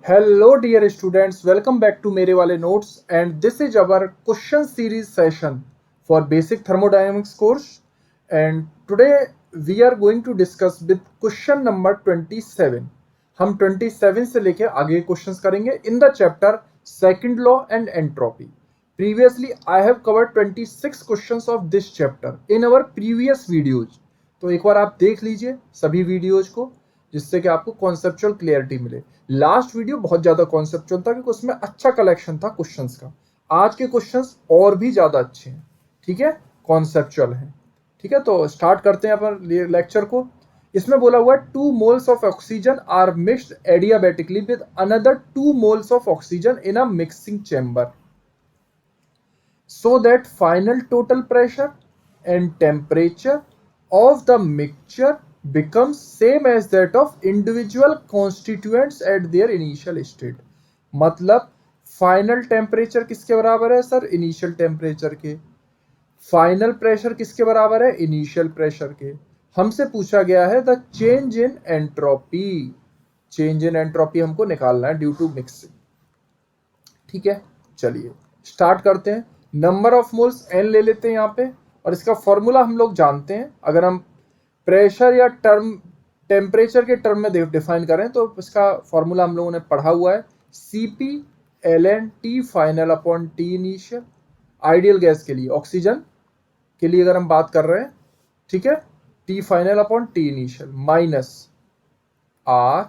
Hello dear students, welcome back to मेरे वाले notes and this is our question series session for basic thermodynamics course and today we are going to discuss with question number 27। हम 27 से लेके आगे questions करेंगे in the chapter second law and entropy. Previously, I have covered 26 questions of this chapter in our previous videos. तो एक बार आप देख लीजिए सभी वीडियोज को, जिससे कि आपको कॉन्सेप्चुअल क्लियरिटी मिले। लास्ट वीडियो बहुत ज़्यादा कॉन्सेप्चुअल था क्योंकि उसमें अच्छा कलेक्शन था क्वेश्चंस का। आज के क्वेश्चंस और भी ज़्यादा अच्छे हैं, ठीक है, कॉन्सेप्चुअल हैं। ठीक है, तो स्टार्ट करते हैं अपन लेक्चर को। इसमें बोला हुआ है 2 moles of oxygen are mixed adiabatically with another 2 moles of oxygen in a mixing chamber, so that final total pressure and temperature of the mixture becomes same as that of individual constituents at their initial state। मतलब final temperature किसके बराबर है sir? Initial temperature के। Final pressure किसके बराबर है? Initial pressure के। हमसे पूछा गया है the change in entropy. Change in entropy हमको निकालना है ड्यू टू मिक्सिंग। ठीक है, चलिए स्टार्ट करते हैं। नंबर ऑफ मोल्स n ले लेते हैं यहाँ पे, और इसका फॉर्मूला हम लोग जानते हैं। अगर हम प्रेशर या टेम्परेचर के टर्म में डिफाइन करें तो इसका फॉर्मूला हम लोगों ने पढ़ा हुआ है, Cp ln T final upon T initial. Ideal gas के लिए, ऑक्सीजन के लिए अगर हम बात कर रहे हैं, ठीक है, T final upon T initial minus R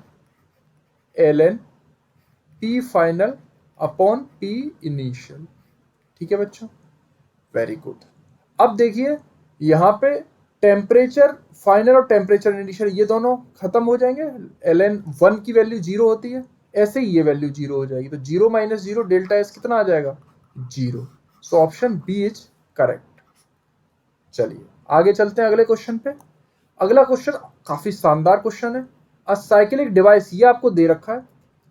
ln T final upon T initial. ठीक है बच्चों, वेरी गुड। अब देखिए यहाँ पे टेम्परेचर फाइनल और टेम्परेचर इनिशियल ये दोनों खत्म हो जाएंगे। ln 1 की वैल्यू 0 होती है, ऐसे ही ये वैल्यू 0 हो जाएगी। तो 0 माइनस 0 डेल्टा एस कितना आ जाएगा? 0। So option B is correct. चलिए आगे चलते हैं अगले क्वेश्चन पे। अगला क्वेश्चन काफी शानदार क्वेश्चन है। अ साइक्लिक डिवाइस, ये आपको दे रखा है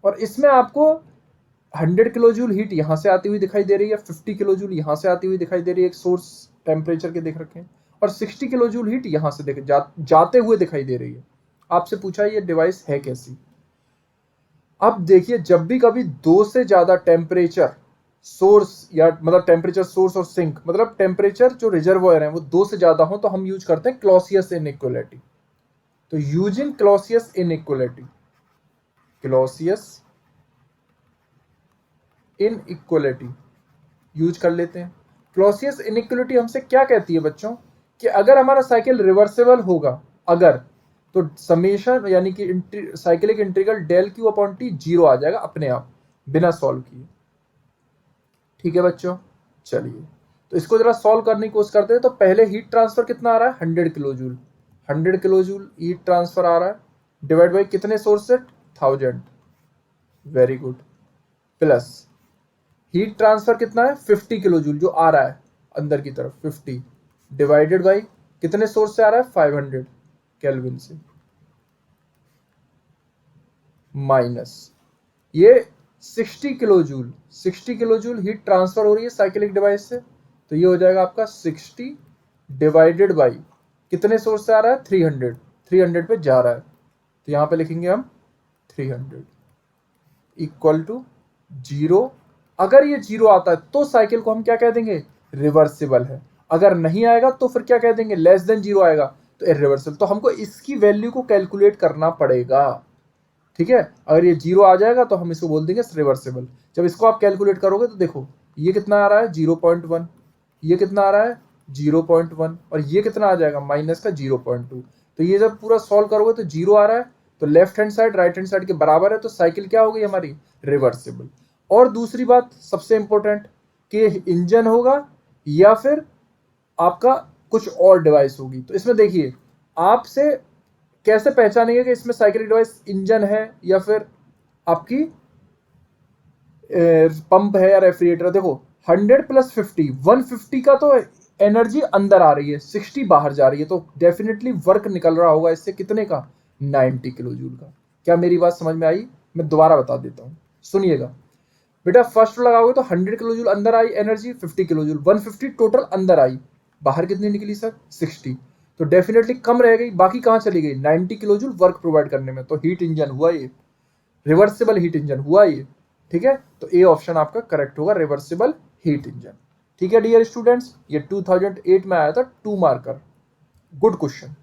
और इसमें आपको 100 किलो जूल हीट यहाँ से आती हुई दिखाई दे रही है, 50 किलो जूल यहाँ से आती हुई दिखाई दे रही है, एक सोर्स टेम्परेचर के देख रखे हैं, और 60 किलो जूल हीट यहाँ से जाते हुए दिखाई दे रही है। आपसे पूछा ये डिवाइस है कैसी। अब देखिए, जब भी कभी दो से ज्यादा टेम्परेचर सोर्स या मतलब टेम्परेचर सोर्स और सिंक, मतलब टेम्परेचर जो रिजर्वॉयर है वो दो से ज्यादा हो, तो हम यूज करते हैं क्लॉसियस इनइक्वालिटी। तो using Clausius inequality, Clausius inequality use कर लेते हैं। क्लॉसियस इनइक्वालिटी हमसे क्या कहती है बच्चों, कि अगर हमारा साइकिल रिवर्सिबल होगा, अगर, तो समेशन यानी कि cyclic integral del Q upon T 0 आ जाएगा अपने आप, बिना सॉल्व किए। ठीक है बच्चों, चलिए तो इसको जरा सॉल्व करने की कोशिश करते हैं। तो पहले हीट ट्रांसफर कितना आ रहा है? 100 kilo joule. 100 kilo joule heat transfer आ रहा है, डिवाइड बाई कितने सोर्स से? 1000। Very good. Plus heat transfer कितना है? 50 किलो जूल जो आ रहा है अंदर की तरफ, 50 डिवाइडेड बाई कितने सोर्स से आ रहा है? 500 केल्विन से, माइनस ये 60 kilo joule. 60 kilo joule heat transfer हो रही है साइक्लिक डिवाइस से, तो ये हो जाएगा आपका 60 डिवाइडेड बाई कितने सोर्स से आ रहा है? 300। 300 पे जा रहा है, तो यहां पे लिखेंगे हम 300 इक्वल टू 0। अगर ये 0 आता है तो साइकिल को हम क्या कह देंगे? रिवर्सिबल है। अगर नहीं आएगा तो फिर क्या कह देंगे? लेस देन 0 आएगा तो इरिवर्सिबल। तो हमको इसकी वैल्यू को कैलकुलेट करना पड़ेगा। ठीक है, अगर ये 0 आ जाएगा तो हम इसको बोल देंगे रिवर्सिबल। जब इसको आप कैलकुलेट करोगे तो देखो ये कितना आ रहा है? 0.1, ये कितना आ रहा है? 0.1, और ये कितना आ जाएगा? माइनस का 0.2। तो ये जब पूरा सॉल्व करोगे तो 0 आ रहा है, तो left hand side right hand side के बराबर है, तो साइकिल क्या हो गई हमारी? रिवर्सिबल। और दूसरी बात सबसे इंपॉर्टेंट, कि इंजन होगा या फिर आपका कुछ और डिवाइस होगी। तो इसमें देखिए आपसे कैसे पहचानेंगे कि इसमें साइक्लिक डिवाइस इंजन है या फिर आपकी पंप है या रेफ्रिजरेटर। देखो 100 प्लस 50, 150 का तो एनर्जी अंदर आ रही है, 60 बाहर जा रही है, तो डेफिनेटली वर्क निकल रहा होगा इससे कितने का? 90 किलो जूल का। क्या मेरी बात समझ में आई? मैं दोबारा बता देता हूँ, सुनिएगा बेटा। फर्स्ट लगाओगे तो 100 किलो जूल अंदर आई एनर्जी, 50 किलो जूल, 150 टोटल अंदर आई, बाहर कितनी निकली सर? 60। तो डेफिनेटली कम रह गई, बाकी कहाँ चली गई? 90 किलो जूल वर्क प्रोवाइड करने में। तो हीट इंजन हुआ ये। रिवर्सिबल हीट इंजन हुआ ये, ठीक है। तो ए ऑप्शन आपका करेक्ट होगा, रिवर्सिबल हीट इंजन। ठीक है डियर स्टूडेंट्स, ये 2008 में आया था, 2 मार्कर, गुड क्वेश्चन।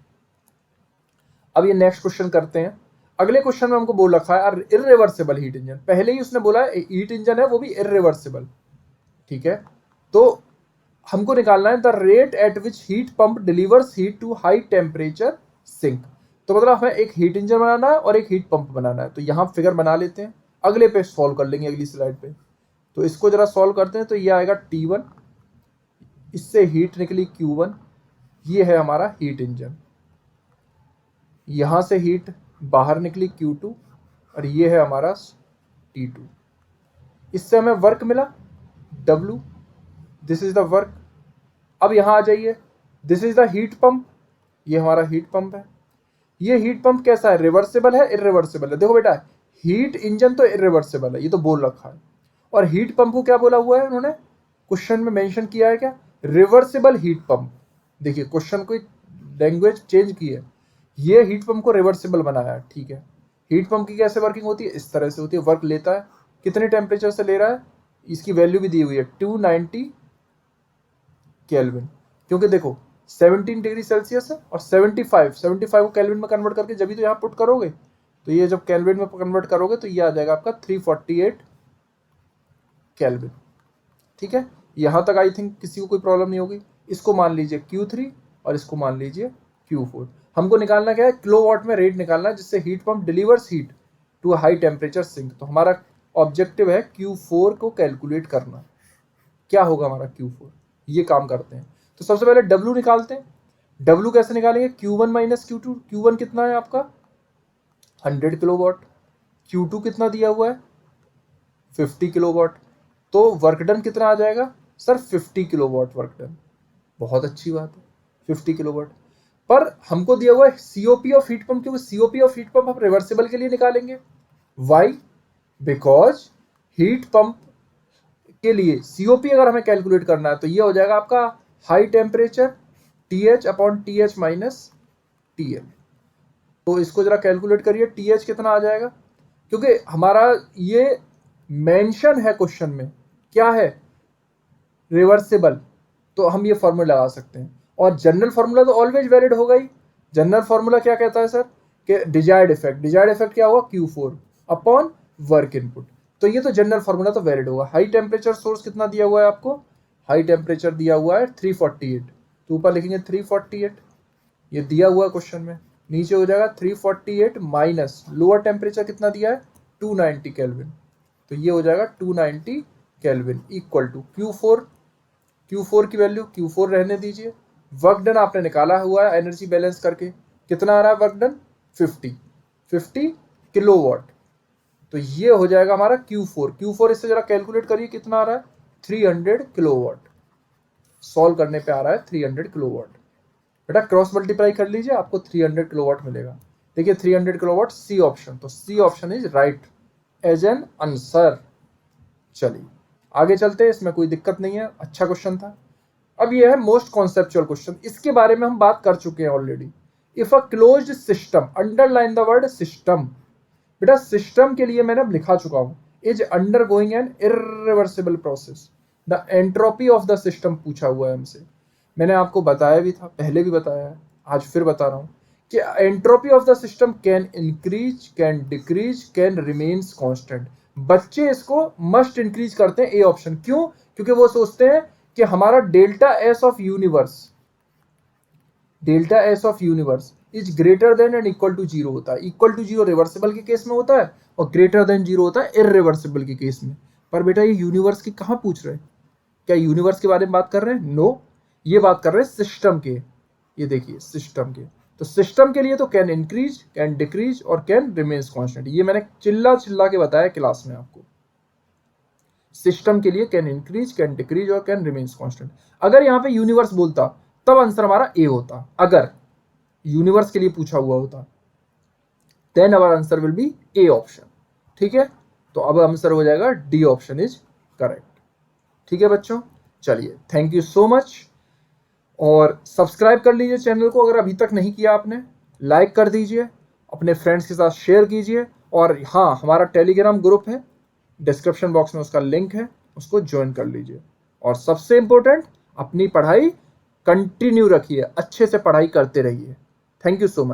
अब ये नेक्स्ट क्वेश्चन करते हैं। अगले क्वेश्चन में हमको बोल रखा है इररिवर्सिबल हीट इंजन, पहले ही उसने बोला है हीट इंजन है वो भी इररिवर्सिबल, ठीक है। तो हमको निकालना है the rate at which heat pump delivers heat to high temperature sink. तो मतलब हमें एक हीट इंजन बनाना है और एक हीट पंप बनाना है। तो यहाँ फिगर बना लेते हैं, अगले पे सॉल्व कर लेंगे, अगली स्लाइड पे। तो इसको जरा सॉल्व करते हैं। तो ये आएगा T1, इससे हीट निकली Q1, ये है हमारा हीट इंजन। यहाँ से हीट बाहर निकली Q2 और ये है हमारा T2। इससे हमें वर्क मिला W, this is the work. अब यहाँ आ जाइए, this is the heat pump, ये हमारा हीट पंप है। ये हीट पंप कैसा है, रिवर्सिबल है इररिवर्सिबल है? देखो बेटा, हीट इंजन तो इररिवर्सिबल है, ये तो बोल रखा है। और हीट पंप को क्या बोला हुआ है उन्होंने, क्वेश्चन में मेंशन किया है क्या, रिवर्सिबल हीट पंप। देखिए क्वेश्चन को लैंग्वेज चेंज की है, ये हीट पंप को रिवर्सिबल बनाया है, ठीक है। हीट पंप की कैसे वर्किंग होती है, इस तरह से होती है। वर्क लेता है, कितने टेम्परेचर से ले रहा है, इसकी वैल्यू भी दी हुई है 290 केल्विन, क्योंकि देखो 17 डिग्री सेल्सियस है और 75 को केल्विन में कन्वर्ट करके जब भी तो यहाँ पुट करोगे, तो ये जब केल्विन में कन्वर्ट करोगे तो ये आ जाएगा आपका 348 केल्विन, ठीक है। यहाँ तक आई थिंक किसी को कोई प्रॉब्लम नहीं होगी। इसको मान लीजिए Q3 और इसको मान लीजिए Q4। हमको निकालना क्या है, किलोवाट में रेट निकालना है जिससे heat pump delivers heat to high temperature sink. तो हमारा ऑब्जेक्टिव है Q4 को कैलकुलेट करना, क्या होगा हमारा Q4, ये काम करते हैं। तो सबसे पहले W निकालते हैं। W कैसे निकालेंगे, Q1 माइनस Q2। Q1 कितना है आपका 100 किलोवाट, Q2 कितना दिया हुआ है 50 किलोवाट। तो वर्क डन कितना आ जाएगा सर 50 किलोवाट वर्क डन, बहुत अच्छी बात है 50 किलोवाट। पर हमको दिया हुआ है COP ऑफ हीट पंप, क्योंकि COP ऑफ हीट पंप हम रिवर्सिबल के लिए निकालेंगे। वाई, बिकॉज हीट पंप के लिए COP अगर हमें कैलकुलेट करना है तो ये हो जाएगा आपका high temperature TH upon TH minus TL। तो इसको जरा कैलकुलेट करिए, TH कितना आ जाएगा, क्योंकि हमारा ये मेंशन है क्वेश्चन में, क्या है रिवर्सिबल, तो हम ये फॉर्मूला लगा सकते हैं। और जनरल फार्मूला तो ऑलवेज वैलिड होगा ही। जनरल फार्मूला क्या कहता है सर, कि डिजायर्ड इफेक्ट क्या होगा Q4 अपॉन वर्क इनपुट। तो ये तो जनरल फार्मूला तो वैलिड होगा। हाई टेम्परेचर सोर्स कितना दिया हुआ है आपको, हाई टेम्परेचर दिया हुआ है 348, तो ऊपर लिखेंगे 348, ये दिया हुआ है क्वेश्चन में। नीचे हो जाएगा 348 माइनस लोअर टेम्परेचर कितना दिया है 290 केल्विन, तो ये हो जाएगा 290 केल्विन इक्वल टू Q4 की वैल्यू Q4 रहने दीजिए। वर्क डन आपने निकाला हुआ है एनर्जी बैलेंस करके, कितना आ रहा है वर्क डन 50 किलोवाट। तो ये हो जाएगा हमारा Q4 इससे जरा कैलकुलेट करिए कितना आ रहा है 300 किलोवाट। सॉल्व करने पे आ रहा है 300 किलोवाट। बेटा क्रॉस मल्टीप्लाई कर लीजिए, आपको 300 किलोवाट मिलेगा। देखिए 300 किलोवाट सी ऑप्शन, तो C option is right as an answer. चलिए आगे चलते हैं, इसमें कोई दिक्कत नहीं है, अच्छा क्वेश्चन था। अब ये है मोस्ट कॉन्सेप्चुअल क्वेश्चन, इसके बारे में हम बात कर चुके हैं already. If a closed system, underline the word system. बेटा सिस्टम के लिए मैंने अब लिखा चुका हूं, is undergoing an irreversible process, the entropy of the system पूछा हुआ है हमसे। मैंने आपको बताया भी था, पहले भी बताया है, आज फिर बता रहा हूं कि entropy of the system can increase, can decrease, can remains constant. बच्चे इसको मस्ट इंक्रीज करते हैं, ए ऑप्शन। क्यों, क्योंकि वो सोचते हैं कि हमारा delta S of universe is greater than and equal to zero होता है। इक्वल टू जीरो रिवर्सिबल के केस में होता है और ग्रेटर देन जीरो होता है इररिवर्सिबल के केस में। पर बेटा ये यूनिवर्स की कहाँ पूछ रहे हैं, क्या यूनिवर्स के बारे में बात कर रहे हैं, नो, ये बात कर रहे हैं सिस्टम के। ये देखिए सिस्टम के, तो सिस्टम के लिए तो कैन इंक्रीज, कैन डिक्रीज और कैन रिमेन्स कांस्टेंट। ये मैंने चिल्ला के बताया क्लास में आपको। सिस्टम के लिए कैन इंक्रीज, कैन डिक्रीज और कैन रिमेन्स कांस्टेंट। अगर यहाँ पे यूनिवर्स बोलता तब आंसर हमारा ए होता, अगर यूनिवर्स के लिए पूछा हुआ होता, then our answer will be A option. ठीक है, तो अब आंसर हो जाएगा डी ऑप्शन इज करेक्ट। ठीक है बच्चों, चलिए थैंक यू सो मच, और सब्सक्राइब कर लीजिए चैनल को अगर अभी तक नहीं किया आपने, लाइक कर दीजिए, अपने फ्रेंड्स के साथ शेयर कीजिए और हाँ, हमारा टेलीग्राम ग्रुप है, डिस्क्रिप्शन बॉक्स में उसका लिंक है, उसको ज्वाइन कर लीजिए। और सबसे इम्पोर्टेंट, अपनी पढ़ाई कंटिन्यू रखिए, अच्छे से पढ़ाई करते रहिए। Thank you so much.